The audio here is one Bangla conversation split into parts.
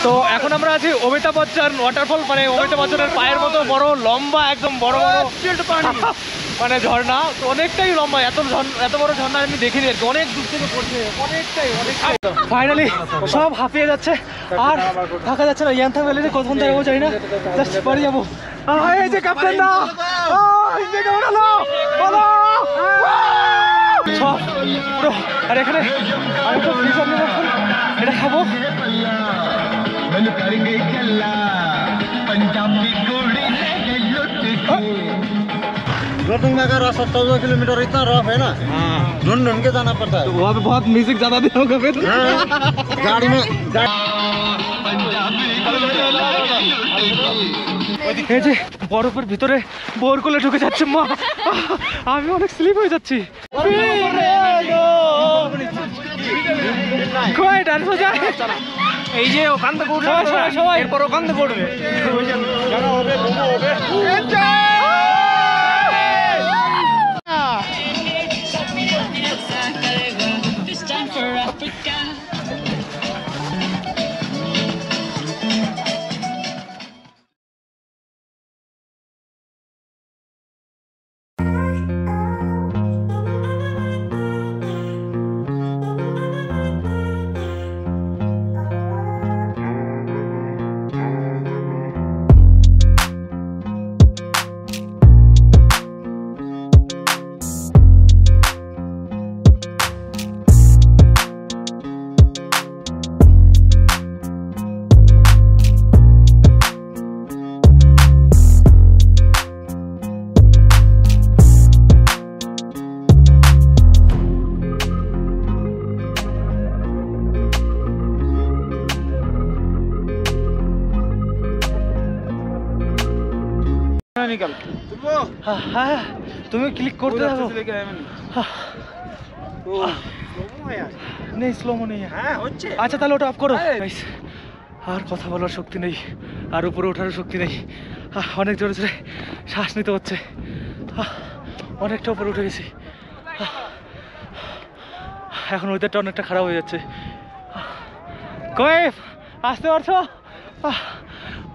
তো এখন আমরা আছি অমিতাভ বচ্চন ওয়াটারফল, মানে অমিতাভ বচ্চনের পায়ের মতো বড় লম্বা একদম বড় বড় মানে ঝর্ণা, অনেকটাই লম্বা। এত বড় ঝর্ণা আমি দেখিনি আর কি, অনেক দূর থেকে পড়ছে, অনেকটাই। ফাইনালি সব হাঁপিয়ে যাচ্ছে আর থাকা যাচ্ছে না। ইয়ান্থাং ভ্যালিতে কতক্ষণ থাকবো জানি না, জাস্ট বাড়ি যাবো। এই যে ক্যাপ্টেন না কেমন হলো বলো সব পুরো। আর এখানে আমি তো ফ্রিজ আপনি এটা খাবো। रोहतंग में अगर 14 किलोमीटर इतना रफ है ना, ढूंढ ढूंढ के जाना पड़ता है। तो वहाँ पे बहुत म्यूजिक ज्यादा दिन होगा फिर गाड़ी में এই যে বরফের ভিতরে বোর কোলে ঢুকে যাচ্ছে মা, আমি অনেক স্লিপ হয়ে যাচ্ছি। কই ডান্স হয়ে যায়, এই যে ওখান থেকে উঠে সবাই এরপর ওখান থেকে উঠবে। निकल হ্যাঁ তুমি ক্লিক করতে থাকো। নেই স্লোমো নেই, আচ্ছা তাহলে ওটা অফ করো। আর কথা বলার শক্তি নেই, আর উপরে ওঠার শক্তি নেই, অনেক জোরে জোরে শ্বাস নিতে হচ্ছে, অনেকটা উপরে উঠে গেছি। এখন ওয়েদারটা অনেকটা খারাপ হয়ে যাচ্ছে। কয়েফ আসতে পারছো?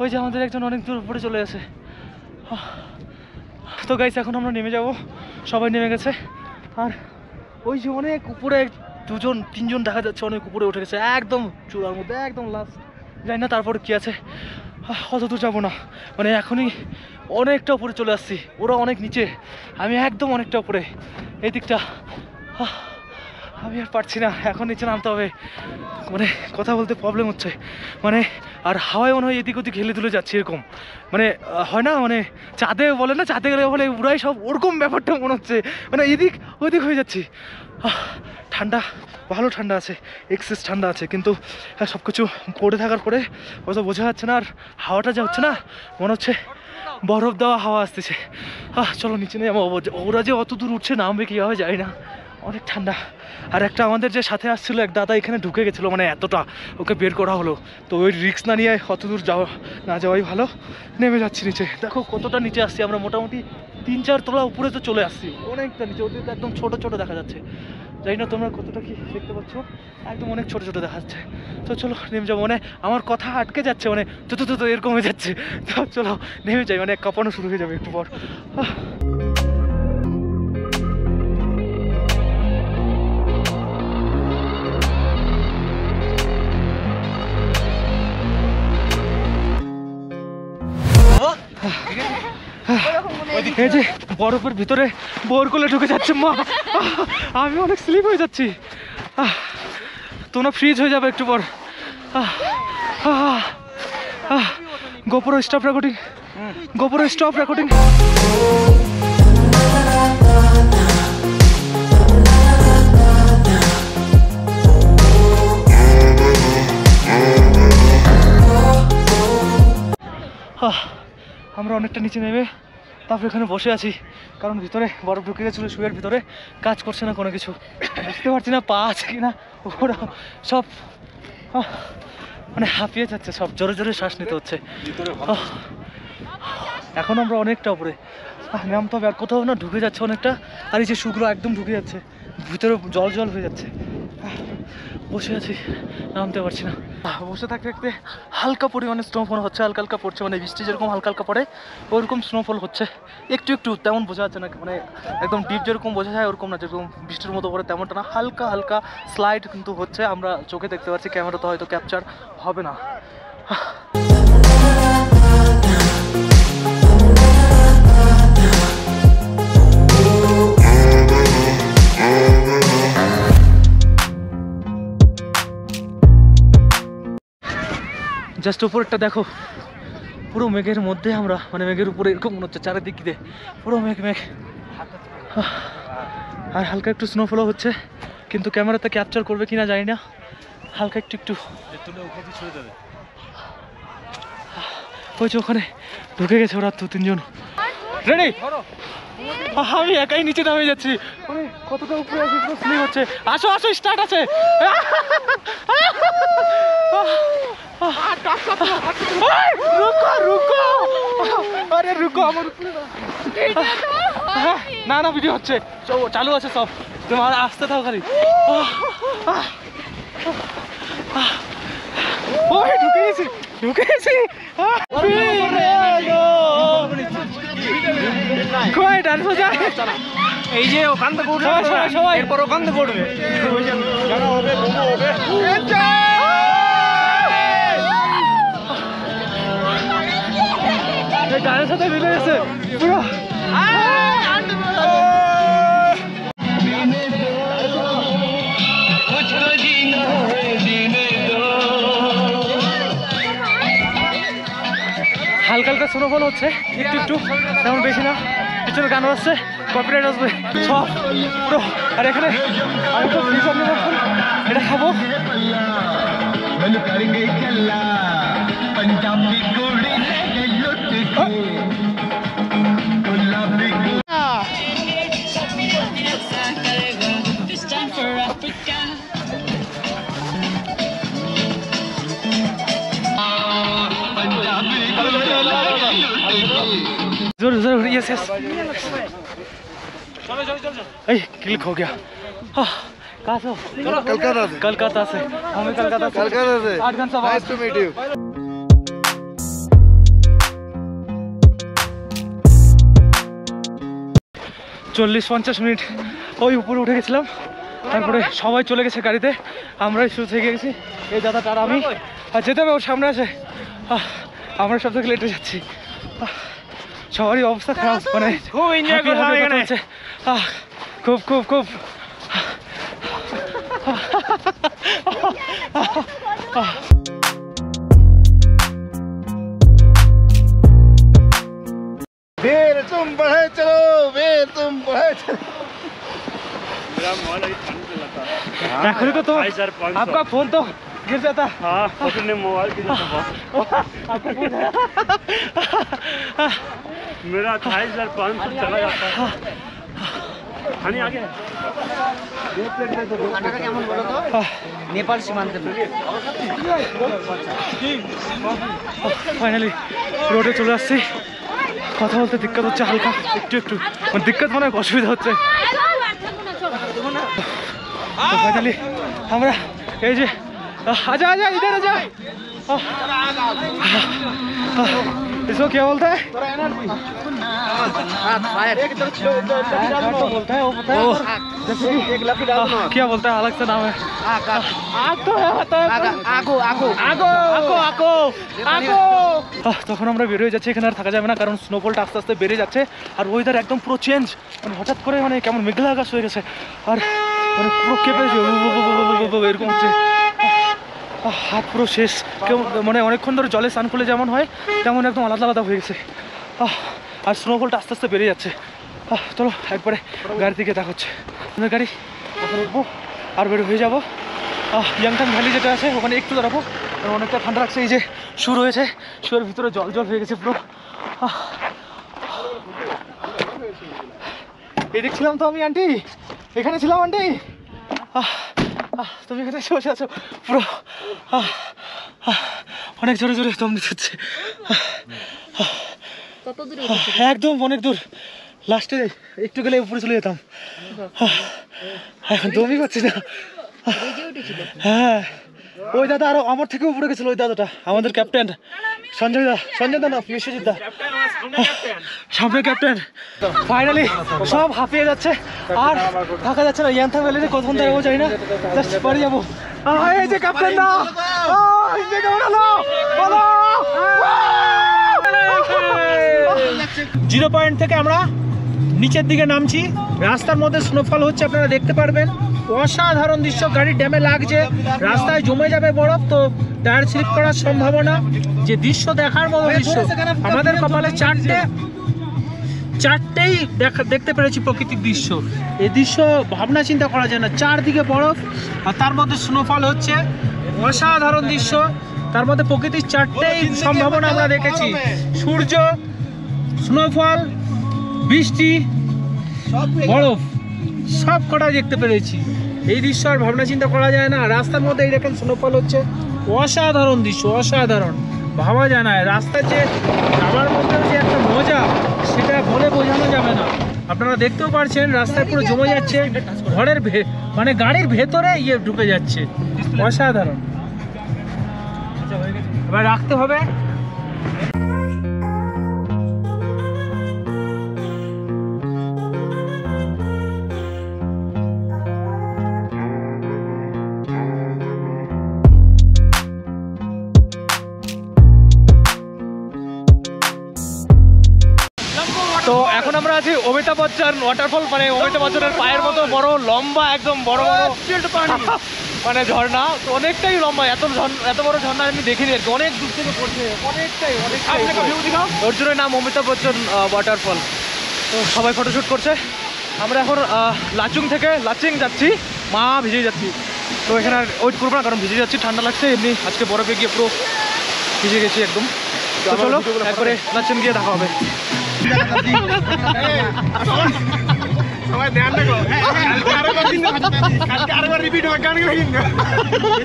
ওই যে আমাদের একজন অনেক দূর উপরে চলে গেছে। তো গাইস এখন আমরা নেমে যাব, সবাই নেমে গেছে। আর ওই যে অনেক উপরে দুজন তিনজন দেখা যাচ্ছে, অনেক উপরে উঠে গেছে একদম চূড়ার মধ্যে, একদম লাস্ট। জানি না তারপর কি আছে, অত দূর যাবো না, মানে এখনই অনেকটা উপরে চলে আসছি। ওরা অনেক নিচে, আমি একদম অনেকটা উপরে। এই দিকটা আমি আর পারছি না, এখন নিচে নামতে হবে। মানে কথা বলতে প্রবলেম হচ্ছে, মানে আর হাওয়ায় মনে হয় এদিক ওদিক হেলে দুলে যাচ্ছে এরকম, মানে হয় না, মানে চাঁদে বলে না, চাঁদে গেলে বলে উড়াই সব, ওরকম ব্যাপারটা মনে হচ্ছে, মানে এদিক ওদিক হয়ে যাচ্ছি। ঠান্ডা, ভালো ঠান্ডা আছে, এক্সেস ঠান্ডা আছে, কিন্তু সব কিছু পড়ে থাকার পরে অত বোঝা যাচ্ছে না। আর হাওয়াটা যা হচ্ছে না, মনে হচ্ছে বরফ দেওয়া হাওয়া আসতেছে। চলো নিচে নেই, ওরা যে অত দূর উঠছে নামবে কীভাবে যায় না, অনেক ঠান্ডা। আর একটা আমাদের যে সাথে আসছিল এক দাদা এখানে ঢুকে গেছিলো, মানে এতটা ওকে বের করা হলো, তো ওই রিস্ক না নিয়ে অত দূর না যাওয়াই ভালো। নেমে যাচ্ছি নিচে, দেখো কতটা নিচে আসছি আমরা, মোটামুটি 3-4 তলা উপরে তো চলে আসছি, অনেকটা নিচে। ওদের তো একদম ছোটো ছোটো দেখা যাচ্ছে, জানি না তোমরা কতটা কি দেখতে পাচ্ছ, একদম অনেক ছোটো ছোটো দেখা যাচ্ছে। তো চলো নেমে যাবো, মানে আমার কথা আটকে যাচ্ছে, মানে তো এরকম হয়ে যাচ্ছে। তো চলো নেমে যাই, মানে কাঁপানো শুরু হয়ে যাবে একটু পর। এই যে বরফের ভিতরে বোর কোলে ঢুকে যাচ্ছে মা, আমি অনেক স্লিপ হয়ে যাচ্ছি। তোমরা ফ্রিজ হয়ে যাবে একটু পর। গোপুরো স্টপ রেকর্ডিং, গোপুরো স্টপ রেকর্ডিং। আমরা অনেকটা নিচে নেমে তারপর এখানে বসে আছি, কারণ ভিতরে বরফ ঢুকে গেছিলো, শুয়ের ভিতরে কাজ করছে না কোনো কিছু, বুঝতে পারছি না পা আছে কিনা, ওরা সব মানে হাঁপিয়ে যাচ্ছে, সব জোরে জোরে শ্বাস নিতে হচ্ছে। এখন আমরা অনেকটা উপরে নামতে হবে, আর কোথাও না ঢুকে যাচ্ছে অনেকটা, আর এই যে শুকনো একদম ঢুকে যাচ্ছে ভিতরে, জল জল হয়ে যাচ্ছে। বসে আছি, নামতে পারছি না। বসে থাকতে থাকতে হালকা পরিমাণে স্নোফল হচ্ছে, হালকা হালকা পড়ছে, মানে বৃষ্টি যেরকম হালকা হালকা পড়ে ওরকম স্নোফল হচ্ছে একটু একটু, তেমন বোঝা যাচ্ছে না, মানে একদম ডিপ যেরকম বোঝা যায় ওরকম না, যেরকম বৃষ্টির মতো পড়ে তেমনটা না, হালকা হালকা স্লাইড কিন্তু হচ্ছে, আমরা চোখে দেখতে পাচ্ছি, ক্যামেরাতে হয়তো ক্যাপচার হবে না। জাস্ট উপরেরটা দেখো, পুরো মেঘের মধ্যে আমরা, মানে মেঘের উপরে এরকম মনে হচ্ছে চারিদিক দিয়ে পুরো মেঘ মেঘ, আর হালকা একটু স্নোফলও হচ্ছে, কিন্তু ক্যামেরাতে ক্যাপচার করবে কিনা জানি না, হালকা একটু একটু হয়েছে। ওখানে ঢুকে গেছে ওরা 2-3 জন। রেডি? আমি একাই নিচে নামে যাচ্ছি, কতটা উপরে আছি, স্লিপ হচ্ছে। আসো আসো, স্টার্ট আছে। রুকো রুকো, আরে রুকো, আমার উপরে না না, ভিডিও হচ্ছে, চালু আছে সব, তোমার আসতে থাও খালি। ওই ঢুকে গেছি, ঢুকে গেছি। কই ডান্স যায়, এই যে ওখান থেকে উঠবে সবাই, এরপর ওখান থেকে উঠবে, গানের সাথে মিলে গেছে পুরো। হালকা হালকা স্নোফল হচ্ছে একটু একটু, তেমন বেশি না, পিছনে গান বাজছে, কপিরাইট আসবে সব পুরো। আর এখানে আরেকটা ফ্রিজ আপনি রাখুন, এটা খাবো। जरूर जरूर, यस यस, क्लिक हो गया। कहाँ से हो? कलकत्ता से। कलकत्ता से, हमें कलकत्ता से 8 घंटा बाद। Nice to meet you. 40-50 minute ওই উপরে উঠে গেছিলাম, তারপরে সবাই চলে গেছে গাড়িতে, আমরাই শুরু থেকে গেছি। এই দাদাটা আর আমি, আর যেতে হবে, ওর সামনে আছে, আমরা সব থেকে লেটে যাচ্ছি। সবারই অবস্থা খারাপ, মানে খুব এনজয় করলাম এখানে, খুব খুব খুব। बेर तुम बढ़े चलो, बेर तुम बढ़े चलो। एखन तो आपका फोन तो गिर जाता। हाँ, अपने मोबाइल की आपका फोन है। मेरा 2500 चला जाता है। खाने आ गया नेपाल सीमांत फाइनली रोडे चले আসছি। কথা বলতে দিক্কত হচ্ছে হালকা একটু একটু, মানে দিক্কত মানে অসুবিধা হচ্ছে। তো ফাইনালি আমরা এই যে आजा आजा इधर आजा, इसको क्या बोलता है? बोलता है वो, पता है जैसे क्या बोलता है, अलग से नाम है। आग तो है, आगो आगो आगो आगो आगो आगो। তখন আমরা বের হয়ে যাচ্ছি, এখানে আর থাকা যাবে না, কারণ স্নোফলটা আস্তে আস্তে বেড়ে যাচ্ছে, আর ওয়েদার একদম পুরো চেঞ্জ, মানে হঠাৎ করে মানে কেমন মেঘলা আকাশ হয়ে গেছে, আর মানে পুরো কেঁপে এরকম হচ্ছে, হাত পুরো শেষ, মানে অনেকক্ষণ ধরে জলে স্নান করলে যেমন হয় তেমন একদম আলাদা আলাদা হয়ে গেছে, আর স্নোফলটা আস্তে আস্তে বেড়ে যাচ্ছে। চলো একবারে গাড়ি থেকে দেখাচ্ছে, আমাদের গাড়ি ওখানে উঠবো আর বের হয়ে যাবো। ইয়াংটাং ভ্যালি যেটা আছে ওখানে একটু দাঁড়াবো, অনেকটা ঠান্ডা লাগছে, এই যে শু রয়েছে, শুয়ের ভিতরে জল জল হয়ে গেছে পুরো। এই দেখছিলাম তো আমি, আন্টি এখানে ছিলাম, আন্টি তুমি এখানে বসে আছো, পুরো অনেক জোরে জোরে দম দিতে হচ্ছে, একদম অনেক দূর, লাস্টে একটু গেলে উপরে চলে যেতাম, এখন দমই পাচ্ছি না, হ্যাঁ ওই দাদা আরো আমার থেকে উপরে গেছিল ওই দাদাটা আমাদের ক্যাপ্টেন সঞ্জয় দা না বিশ্বজিৎ দা সামনে ক্যাপ্টেন ফাইনালি সব হাঁপিয়ে যাচ্ছে আর থাকা যাচ্ছে না ইয়ান্থা ভ্যালিতে কতক্ষণ থাকবো জানি না জাস্ট বাড়ি যাবো এই যে ক্যাপ্টেন দা জিরো পয়েন্ট থেকে আমরা নিচের দিকে নামছি রাস্তার মধ্যে স্নোফল হচ্ছে আপনারা দেখতে পারবেন অসাধারণ দৃশ্য গাড়ি ড্যামে লাগছে রাস্তায় জমে যাবে বরফ তো টায়ার স্লিপ করার সম্ভাবনা যে দৃশ্য দেখার মতো দৃশ্য আমাদের কপালে চারটেই দেখতে পেরেছি প্রকৃতির দৃশ্য এই দৃশ্য ভাবনা চিন্তা করা যায় না চারদিকে বরফ আর তার মধ্যে স্নোফল হচ্ছে অসাধারণ দৃশ্য তার মধ্যে প্রকৃতির চারটেই সম্ভাবনা আমরা দেখেছি সূর্য স্নোফল বৃষ্টি বরফ সব কটাই দেখতে পেরেছি এই দৃশ্য আর ভাবনা চিন্তা করা যায় না রাস্তার মধ্যে এই দেখেন স্নোফল হচ্ছে অসাধারণ দৃশ্য অসাধারণ ভাবা যায় না রাস্তার যে যাওয়ার মধ্যে যে একটা মজা সেটা বলে বোঝানো যাবে না আপনারা দেখতেও পারছেন রাস্তায় পুরো জমে যাচ্ছে ঘরের মানে গাড়ির ভেতরে ঢুকে যাচ্ছে অসাধারণ এবার রাখতে হবে তো এখন আমরা আছি অমিতাভ বচ্চন ওয়াটারফল মানে অমিতাভ বচ্চনের পায়ের মতো বড় লম্বা একদম বড় মানে ঝর্ণা তো অনেকটাই লম্বা এত বড় ঝর্ণা আমি দেখিনি আর কি অনেক দূর থেকে পড়ছে অনেকটাই ওর জন্য নাম অমিতাভ বচ্চন ওয়াটারফল তো সবাই ফটোশ্যুট করছে আমরা এখন লাচুং থেকে লাচিং যাচ্ছি মা ভিজে যাচ্ছি তো এখানে আর ওয়েট করবো না কারণ ভিজে যাচ্ছি ঠান্ডা লাগছে এমনি আজকে বরফে গিয়ে পুরো ভিজে গেছি একদম তো চলো একবারে লাচুং গিয়ে দেখা হবে সবাই ধ্যান রাখো আরেকবার রিপিট হবে গান গাইন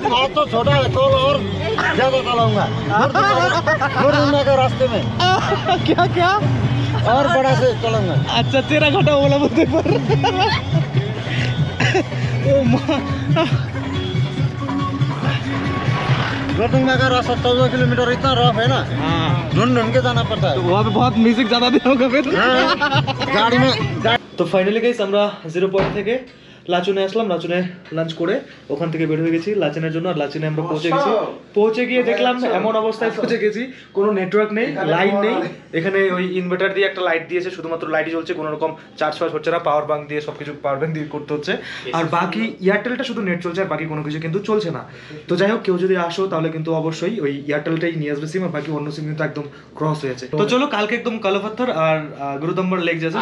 बहुत तो छोटा है तो और ज्यादा चलाऊंगा दूर के रास्ते में क्या और बड़ा से चलाऊंगा अच्छा 13 घंटा बोला बोलते पर ओ गोटुंगा का रास्ता 14 किलोमीटर इतना रफ है ना ढूंढ के जाना पड़ता है तो वहाँ पे बहुत म्यूजिक ज्यादा देर होगा फिर गाड़ी में তো ফাইনালি গাইস আমরা 0 পয়েন্ট থেকে লাচুনে আসলাম লাচুনে লাঞ্চ করে ওখান থেকে বের হয়ে গেছি লাচুনের জন্য আর লাচুনে আমরা পৌঁছে গিয়ে দেখলাম এমন অবস্থায় পৌঁছে গেছি কোনো নেটওয়ার্ক নেই লাইন নেই এখানে ওই ইনভার্টার দিয়ে একটা লাইট দিয়েছে শুধুমাত্র লাইটই জ্বলছে কোনো রকম চার্জ ফার্জ হচ্ছে না পাওয়ার ব্যাংক দিয়ে সবকিছু পাওয়ার ব্যাংক দিয়ে করতে হচ্ছে আর বাকি এয়ারটেলটা শুধু নেট চলছে আর বাকি কোনো কিছু কিন্তু চলছে না তো যাই হোক কেউ যদি আসো তাহলে কিন্তু অবশ্যই ওই এয়ারটেলটাই নিয়ে আসবে সিম আর বাকি অন্য সিম কিন্তু একদম ক্রস হয়েছে তো চলো কালকে একদম কালো পাথর আর গুরুদম্বর লেক যাচ্ছে